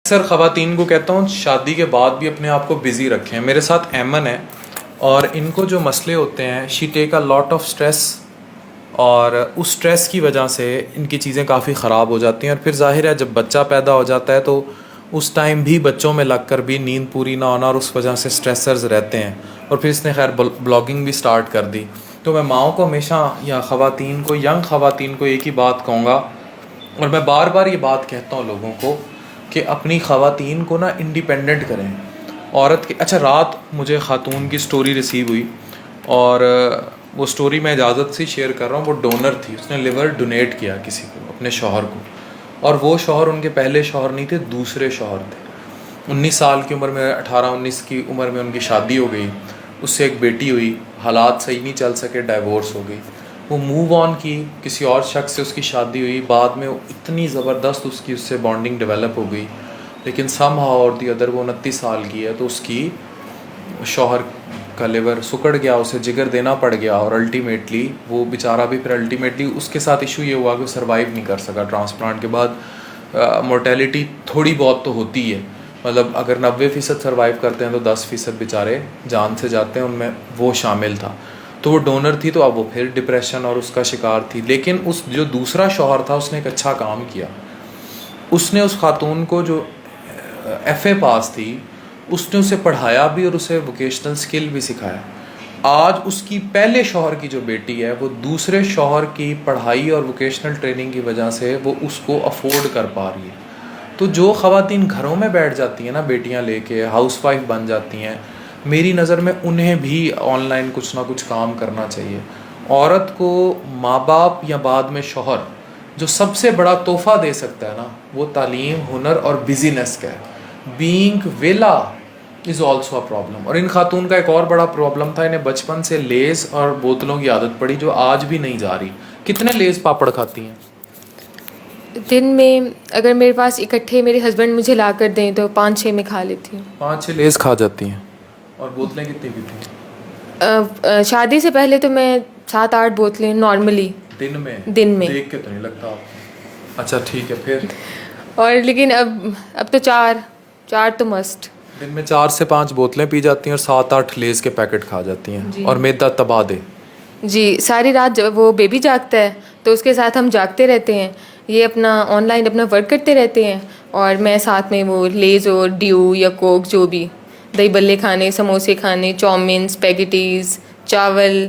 अक्सर ख़वातीन को कहता हूँ शादी के बाद भी अपने आप को बिज़ी रखें। मेरे साथ एमन है और इनको जो मसले होते हैं, she take a lot of stress, और उस स्ट्रेस की वजह से इनकी चीज़ें काफ़ी ख़राब हो जाती हैं। और फिर ज़ाहिर है जब बच्चा पैदा हो जाता है तो उस टाइम भी बच्चों में लग कर भी नींद पूरी ना होना और उस वजह से स्ट्रेसर्स रहते हैं। और फिर इसने खैर ब्लॉगिंग भी स्टार्ट कर दी। तो मैं माओं को हमेशा या ख़वातीन को, यंग ख़वातीन को एक ही बात कहूँगा, और मैं बार बार ये बात कहता हूँ लोगों को कि अपनी ख़वातीन को ना इंडिपेंडेंट करें। औरत के अच्छा, रात मुझे ख़ातून की स्टोरी रिसीव हुई और वो स्टोरी मैं इजाज़त से शेयर कर रहा हूँ। वो डोनर थी, उसने लिवर डोनेट किया किसी को, अपने शौहर को, और वो शौहर उनके पहले शौहर नहीं थे, दूसरे शौहर थे। 19 साल की उम्र में, 18-19 की उम्र में उनकी शादी हो गई, उससे एक बेटी हुई, हालात सही नहीं चल सके, डाइवोर्स हो गई। वो मूव ऑन की, किसी और शख्स से उसकी शादी हुई, बाद में इतनी ज़बरदस्त उसकी उससे बॉन्डिंग डेवलप हो गई, लेकिन सम हाउ और दी अदर वो 29 साल की है तो उसकी शौहर का लिवर सुकड़ गया, उसे जिगर देना पड़ गया, और अल्टीमेटली वो बेचारा भी फिर अल्टीमेटली उसके साथ इशू ये हुआ कि वो सर्वाइव नहीं कर सका। ट्रांसप्लांट के बाद मोर्टेलिटी थोड़ी बहुत तो होती है, मतलब अगर 90% सर्वाइव करते हैं तो 10% बेचारे जान से जाते हैं, उनमें वो शामिल था। तो वो डोनर थी, तो अब वो फिर डिप्रेशन और उसका शिकार थी। लेकिन उस जो दूसरा शौहर था उसने एक अच्छा काम किया, उसने उस खातून को जो FA पास थी उसने उसे पढ़ाया भी और उसे वोकेशनल स्किल भी सिखाया। आज उसकी पहले शौहर की जो बेटी है वो दूसरे शौहर की पढ़ाई और वोकेशनल ट्रेनिंग की वजह से वो उसको अफोर्ड कर पा रही है। तो जो ख़वातीन घरों में बैठ जाती हैं ना, बेटियां लेके हाउसवाइफ बन जाती हैं, मेरी नज़र में उन्हें भी ऑनलाइन कुछ ना कुछ काम करना चाहिए। औरत को माँ बाप या बाद में शौहर जो सबसे बड़ा तोहफ़ा दे सकता है ना, वो तालीम, हुनर और बिजीनेस का है। बीइंग वेला इज़ ऑल्सो अ प्रॉब्लम। और इन खातून का एक और बड़ा प्रॉब्लम था, इन्हें बचपन से लेस और बोतलों की आदत पड़ी जो आज भी नहीं जा रही। कितने लेस पापड़ खाती हैं दिन में? अगर मेरे पास इकट्ठे मेरे हस्बैंड मुझे ला कर दें तो 5-6 में खा लेती हूँ। 5-6 लेस खा जाती हैं। और बोतलें कितनी पीती हैं? शादी से पहले तो मैं 7-8 बोतलें नॉर्मली दिन में? देख के तो नहीं लगता आपको। अच्छा ठीक है फिर। और लेकिन अब तो चार तो मस्ट। दिन में 4 से 5 बोतलें पी जाती हैं और 7-8 लेस के पैकेट खा जाती हैं, और मैदा तबाह दे। जी, सारी रात जब वो बेबी जागता है तो उसके साथ हम जागते रहते हैं, ये अपना ऑनलाइन अपना वर्क करते रहते हैं, और मैं साथ में वो लेज़ और ड्यू या कोक, जो भी दही बल्ले खाने, समोसे खाने, चाउमीन, स्पेगेटीज़, चावल,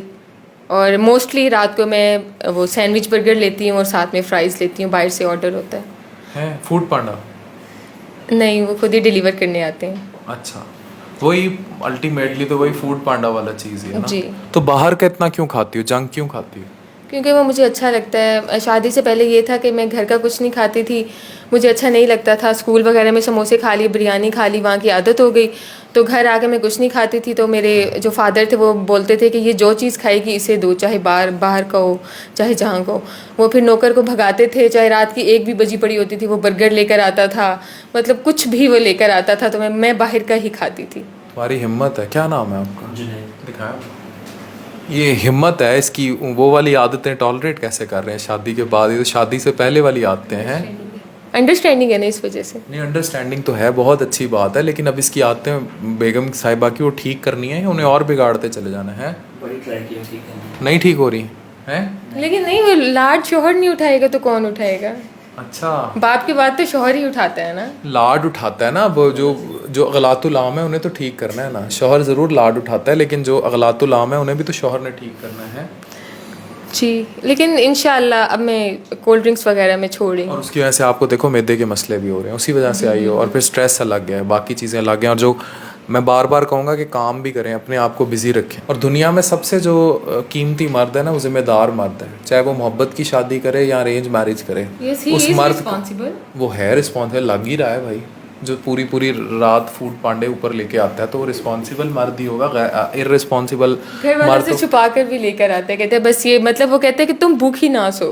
और मोस्टली रात को मैं वो सैंडविच बर्गर लेती हूँ और साथ में फ्राइज़ लेती हूँ। बाहर से ऑर्डर होता है फूड पांडा? नहीं, वो खुद ही डिलीवर करने आते हैं। अच्छा, वही अल्टीमेटली तो वही फूड पांडा वाला चीज़ है ना। जी। तो बाहर का इतना क्यों खाती हो, जंक क्यों खाती हो? क्योंकि वो मुझे अच्छा लगता है। शादी से पहले ये था कि मैं घर का कुछ नहीं खाती थी, मुझे अच्छा नहीं लगता था। स्कूल वगैरह में समोसे खा लिए, बिरयानी खा ली, वहाँ की आदत हो गई। तो घर आके मैं कुछ नहीं खाती थी, तो मेरे जो फादर थे वो बोलते थे कि ये जो चीज़ खाएगी इसे दो, चाहे बाहर का हो चाहे जहाँ का हो। वो फिर नौकर को भगाते थे, चाहे रात की 1 भी बजी पड़ी होती थी वो बर्गर लेकर आता था, मतलब कुछ भी वो लेकर आता था, तो मैं बाहर का ही खाती थी। तुम्हारी हिम्मत है। क्या नाम है आपका? दिखाया। ये हिम्मत है इसकी। वो वाली आदतें टॉलरेट कैसे कर रहे हैं शादी के बाद? ये तो शादी से पहले वाली आदतें हैं। अंडरस्टैंडिंग है ना, इस वजह से। नहीं, अंडरस्टैंडिंग तो है, बहुत अच्छी बात है, लेकिन अब इसकी आदतें बेगम साहिबा की वो ठीक करनी है या उन्हें और बिगाड़ते चले जाना है? नहीं ठीक हो रही है। लेकिन नहीं, वो लाड शोहर नहीं उठाएगा तो कौन उठाएगा? अच्छा, बाप के बाद तो शोहर ही उठाता है ना। लाड उठाता है ना, वो जो अगलातुल आम है उन्हें तो ठीक करना है ना। शौहर ज़रूर लाड उठाता है, लेकिन जो अगलातुल आम है उन्हें भी तो शौहर ने ठीक करना है। जी, लेकिन इंशाल्लाह अब मैं कोल्ड ड्रिंक्स वगैरह में छोड़ रही हूँ। और उसकी वजह से आपको देखो मैदे के मसले भी हो रहे हैं, उसी वजह से आई हो, और फिर स्ट्रेस अलग गया है, बाकी चीज़ें अलग हैं। और जो मैं बार बार कहूँगा कि काम भी करें, अपने आप को बिज़ी रखें। और दुनिया में सबसे जो कीमती मर्द है ना, वो ज़िम्मेदार मर्द है, चाहे वो मोहब्बत की शादी करे या अरेंज मैरिज करे। उस मर्द वो है रिस्पॉन्सिबल, लग ही रहा है भाई। जो पूरी रात फूड पांडे ऊपर लेके आता है तो वो रिस्पॉन्सिबल मर्द ही होगा। इररिस्पॉन्सिबल मर्द से छुपा कर भी लेकर आते हैं, कहते हैं बस ये, मतलब वो कहते हैं कि तुम भूखी ना सो।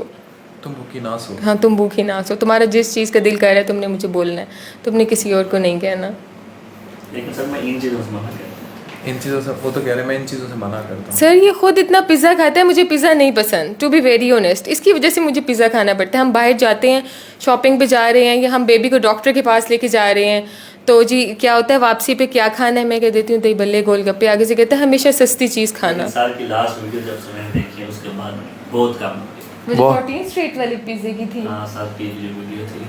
तुम भूखी ना सो? हाँ, तुम भूखी ना सो, तुम्हारा जिस चीज़ का दिल कर रहा है तुमने मुझे बोलना है, तुमने किसी और को नहीं कहना। लेकिन सर मैं इन चीज़ों से मना इन चीज़ों से वो तो कह रहे हैं मैं इन चीज़ों से मना करता हूँ। सर ये खुद इतना पिज़्ज़ा खाता है, मुझे पिज़्ज़ा नहीं पसंद, टू बी वेरी ऑनेस्ट। इसकी वजह से मुझे पिज़्ज़ा खाना पड़ता है। हम बाहर जाते हैं, शॉपिंग पे जा रहे हैं, या हम बेबी को डॉक्टर के पास लेके जा रहे हैं, तो जी क्या होता है वापसी पे क्या खाना है, मैं कह देती हूँ दही बल्ले गोलगप्पे, आगे से कहता है हमेशा सस्ती चीज़ खाना। साल की लास्ट वीडियो जब से मैंने देखी है उसके बाद बहुत कम हो गई। मुझे 14 स्ट्रीट वाली पिज़्ज़े की थी। हाँ 7 की जो वीडियो थी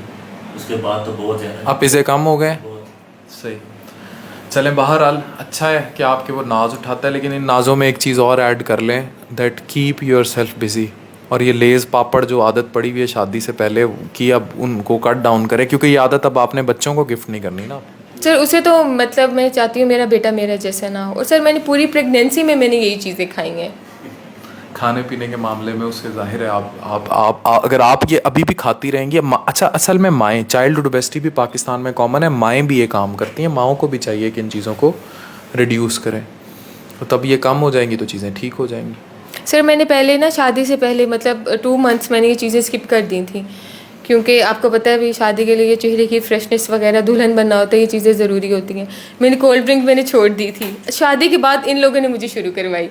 उसके बाद तो बहुत ज़्यादा। अब पिज़्ज़े कम हो गए। बहुत। सही। चलें, बहरहाल अच्छा है कि आपके वो नाज उठाता है, लेकिन इन नाज़ों में एक चीज़ और ऐड कर लें, that keep your self busy. और ये लेज़ पापड़ जो आदत पड़ी हुई है शादी से पहले की, अब उनको कट डाउन करें, क्योंकि ये आदत अब आपने बच्चों को गिफ्ट नहीं करनी ना। सर उसे तो मतलब मैं चाहती हूँ मेरा बेटा मेरा जैसा ना हो, और सर मैंने पूरी प्रेगनेंसी में मैंने यही चीज़ें खाई हैं। खाने पीने के मामले में उससे जाहिर है आप अगर आप ये अभी भी खाती रहेंगी। अच्छा, असल में माएँ, चाइल्डहुड ओबेसिटी भी पाकिस्तान में कॉमन है, माएँ भी ये काम करती हैं। माओं को भी चाहिए कि इन चीज़ों को रिड्यूस करें, तो तब ये कम हो जाएंगी तो चीज़ें ठीक हो जाएंगी। सर मैंने पहले ना शादी से पहले मतलब 2 मंथ्स मैंने ये चीज़ें स्किप कर दी थी, क्योंकि आपको पता है भाई शादी के लिए चेहरे की फ्रेशनेस वगैरह, दुल्हन बनना होता है, ये चीज़ें ज़रूरी होती हैं। मैंने कोल्ड ड्रिंक मैंने छोड़ दी थी, शादी के बाद इन लोगों ने मुझे शुरू करवाई।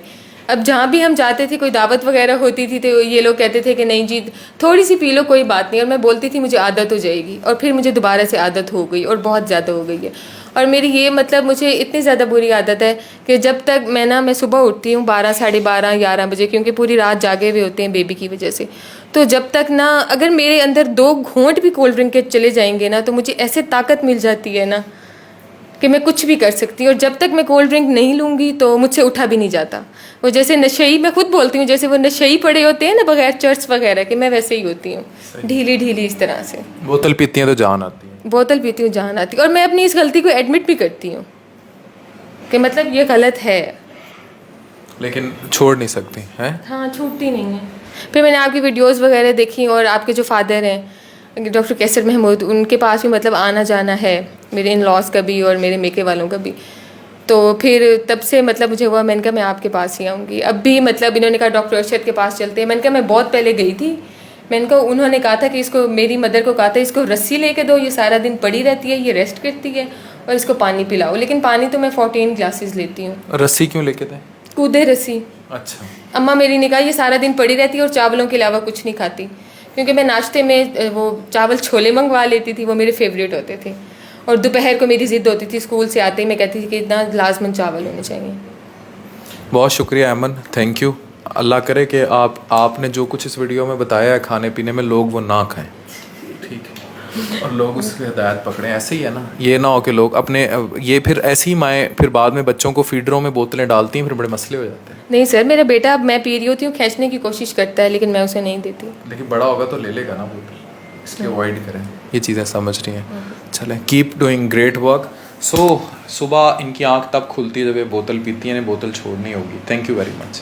अब जहाँ भी हम जाते थे, कोई दावत वगैरह होती थी, तो ये लोग कहते थे कि नहीं जी थोड़ी सी पी लो कोई बात नहीं, और मैं बोलती थी मुझे आदत हो जाएगी, और फिर मुझे दोबारा से आदत हो गई और बहुत ज़्यादा हो गई है। और मेरी ये मतलब मुझे इतनी ज़्यादा बुरी आदत है कि जब तक मैं सुबह उठती हूँ 12, साढ़े 12, 11 बजे, क्योंकि पूरी रात जागे हुए होते हैं बेबी की वजह से, तो जब तक ना अगर मेरे अंदर 2 घूंट भी कोल्ड ड्रिंक के चले जाएंगे ना, तो मुझे ऐसे ताकत मिल जाती है ना कि मैं कुछ भी कर सकती हूँ। और जब तक मैं कोल्ड ड्रिंक नहीं लूँगी तो मुझसे उठा भी नहीं जाता। वो जैसे नशेई, मैं खुद बोलती हूँ जैसे वो नशेई पड़े होते हैं ना बगैर चर्च वगैरह के, मैं वैसे ही होती हूँ, ढीली ढीली इस तरह से। बोतल पीती हैं तो जान आती है। बोतल पीती हूँ जान आती है, और मैं अपनी इस गलती को एडमिट भी करती हूँ कि मतलब ये गलत है, लेकिन छोड़ नहीं सकती हैं। हाँ छूटती नहीं है। फिर मैंने आपकी वीडियोस वगैरह देखी, और आपके जो फादर हैं डॉक्टर कैसर महमूद, उनके पास भी मतलब आना जाना है, मेरे इन लॉज का भी और मेरे मेके वालों का भी। तो फिर तब से मतलब मुझे हुआ, मैंने कहा मैं आपके पास ही आऊँगी। अब भी मतलब इन्होंने कहा डॉक्टर अरशद के पास चलते हैं, मैंने कहा मैं बहुत पहले गई थी। मैंने कहा उन्होंने कहा था कि इसको, मेरी मदर को कहा था इसको रस्सी लेके दो, ये सारा दिन पड़ी रहती है, ये रेस्ट करती है, और इसको पानी पिलाओ। लेकिन पानी तो मैं 14 ग्लासेस लेती हूँ। रस्सी क्यों लेके थे? कूदे रस्सी। अच्छा। अम्मा मेरी ने कहा ये सारा दिन पड़ी रहती है और चावलों के अलावा कुछ नहीं खाती, क्योंकि मैं नाश्ते में वो चावल छोले मंगवा लेती थी, वो मेरे फेवरेट होते थे। और दोपहर को मेरी ज़िद होती थी, स्कूल से आते ही मैं कहती थी कि इतना लाजमन चावल होने चाहिए। बहुत शुक्रिया अमन, थैंक यू। अल्लाह करे कि आपने जो कुछ इस वीडियो में बताया है खाने पीने में, लोग वो ना खाएं, ठीक है, और लोग उसकी हिदायत पकड़ें। ऐसे ही है ना, ये ना हो कि लोग अपने ये फिर ऐसी माएँ फिर बाद में बच्चों को फीडरों में बोतलें डालती हैं, फिर बड़े मसले हो जाते हैं। नहीं सर, मेरा बेटा अब मैं पी रही होती हूँ खींचने की कोशिश करता है, लेकिन मैं उसे नहीं देती। लेकिन बड़ा होगा तो ले लेगा ना बोतल, इसलिए अवॉइड करें। ये चीज़ें समझ रही हैं। चलें, कीप डूइंग ग्रेट वर्क। सो सुबह इनकी आँख तब खुलती है जब ये बोतल पीती हैं, बोतल छोड़नी होगी। Thank you very much.